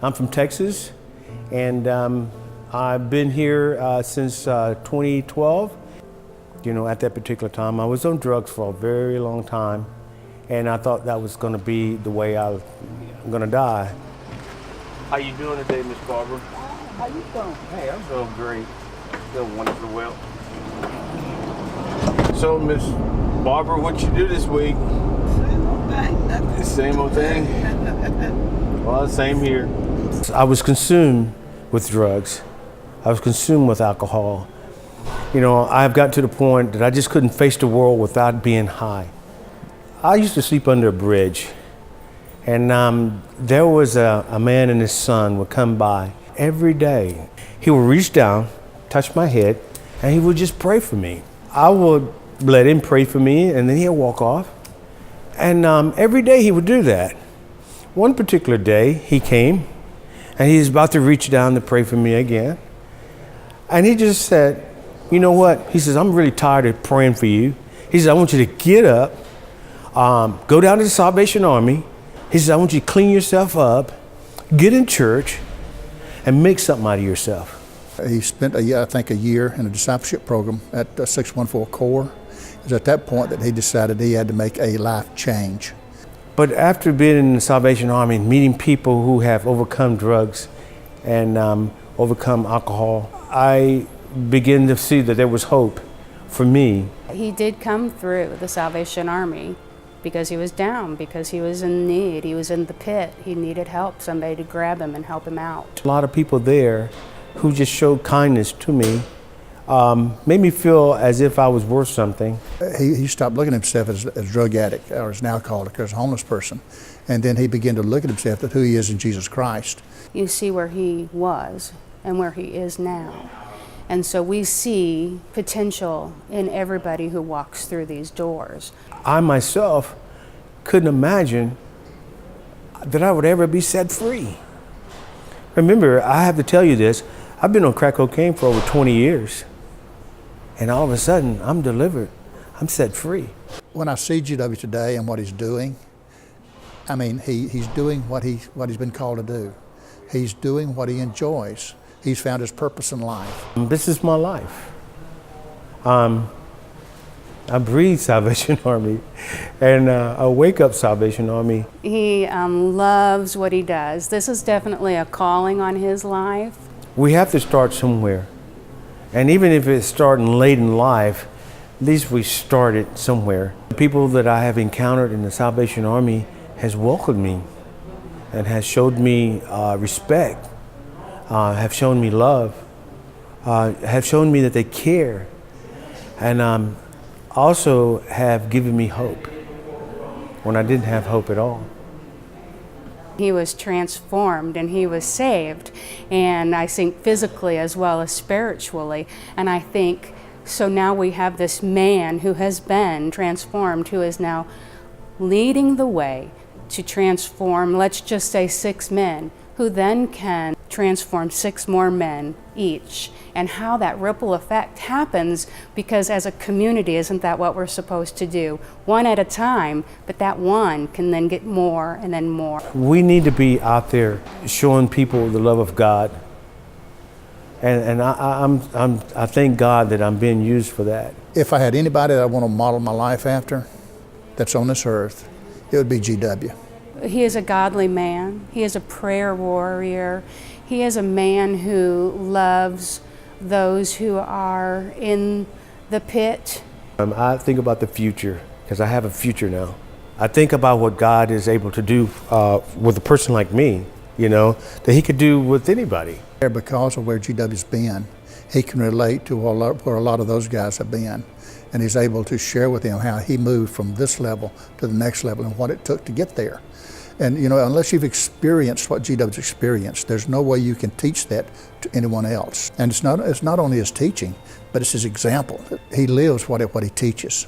I'm from Texas, and I've been here since 2012. You know, at that particular time, I was on drugs for a very long time, and I thought that was going to be the way I'm going to die. How you doing today, Miss Barbara? How you doing? Hey, I'm doing great. Doing wonderfully well. So, Miss Barbara, what you do this week? Same old thing. Well, same here. I was consumed with drugs. I was consumed with alcohol. You know, I've got to the point that I just couldn't face the world without being high. I used to sleep under a bridge, and there was a man and his son would come by every day. He would reach down, touch my head, and he would just pray for me. I would let him pray for me, and then he'd walk off. And every day he would do that. One particular day he came, and he was about to reach down to pray for me again. And he just said, you know what? He says, I'm really tired of praying for you. He says, I want you to get up, go down to the Salvation Army. He says, I want you to clean yourself up, get in church, and make something out of yourself. He spent, a year in a discipleship program at 614 Core. It was at that point that he decided he had to make a life change. But after being in the Salvation Army and meeting people who have overcome drugs and overcome alcohol, I began to see that there was hope for me. He did come through the Salvation Army because he was down, because he was in need, he was in the pit, he needed help, somebody to grab him and help him out. A lot of people there who just showed kindness to me made me feel as if I was worth something. He stopped looking at himself as a drug addict or as an alcoholic or as a homeless person. And then he began to look at himself at who he is in Jesus Christ. You see where he was and where he is now. And so we see potential in everybody who walks through these doors. I myself couldn't imagine that I would ever be set free. Remember, I have to tell you this, I've been on crack cocaine for over 20 years. And all of a sudden, I'm delivered. I'm set free. When I see GW today and what he's doing, I mean, he's doing what he's been called to do. He's doing what he enjoys. He's found his purpose in life. This is my life. I breathe Salvation Army, and I wake up Salvation Army. He loves what he does. This is definitely a calling on his life. We have to start somewhere. And even if it's starting late in life, at least we started somewhere. The people that I have encountered in the Salvation Army has welcomed me and has showed me respect, have shown me love, have shown me that they care, and also have given me hope when I didn't have hope at all. He was transformed and he was saved, and I think physically as well as spiritually. And I think, so now we have this man who has been transformed, who is now leading the way to transform, let's just say 6 men, who then can transform 6 more men each. And how that ripple effect happens, because as a community, isn't that what we're supposed to do? One at a time, but that one can then get more and then more. We need to be out there showing people the love of God. And I thank God that I'm being used for that. If I had anybody that I want to model my life after that's on this earth, it would be GW. He is a godly man. He is a prayer warrior. He is a man who loves those who are in the pit. I think about the future, because I have a future now. I think about what God is able to do with a person like me, you know, that he could do with anybody. Because of where GW's been, he can relate to where a lot of those guys have been. And he's able to share with them how he moved from this level to the next level and what it took to get there. And you know, unless you've experienced what GW's experienced, there's no way you can teach that to anyone else. And it's not only his teaching, but it's his example. He lives what he teaches.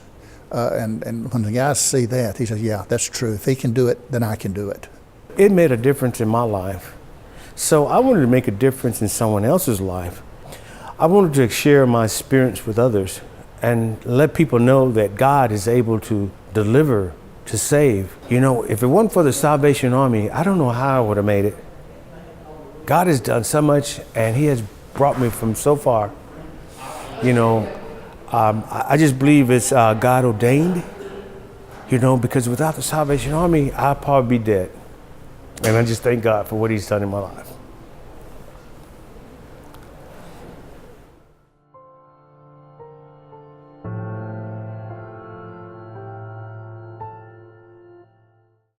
And when the guys see that, he says, yeah, that's true. If he can do it, then I can do it. It made a difference in my life. So I wanted to make a difference in someone else's life. I wanted to share my experience with others and let people know that God is able to deliver, to save. You know, if it wasn't for the Salvation Army, I don't know how I would have made it. God has done so much, and He has brought me from so far. You know, I just believe it's God ordained, you know, because without the Salvation Army, I'd probably be dead. And I just thank God for what He's done in my life.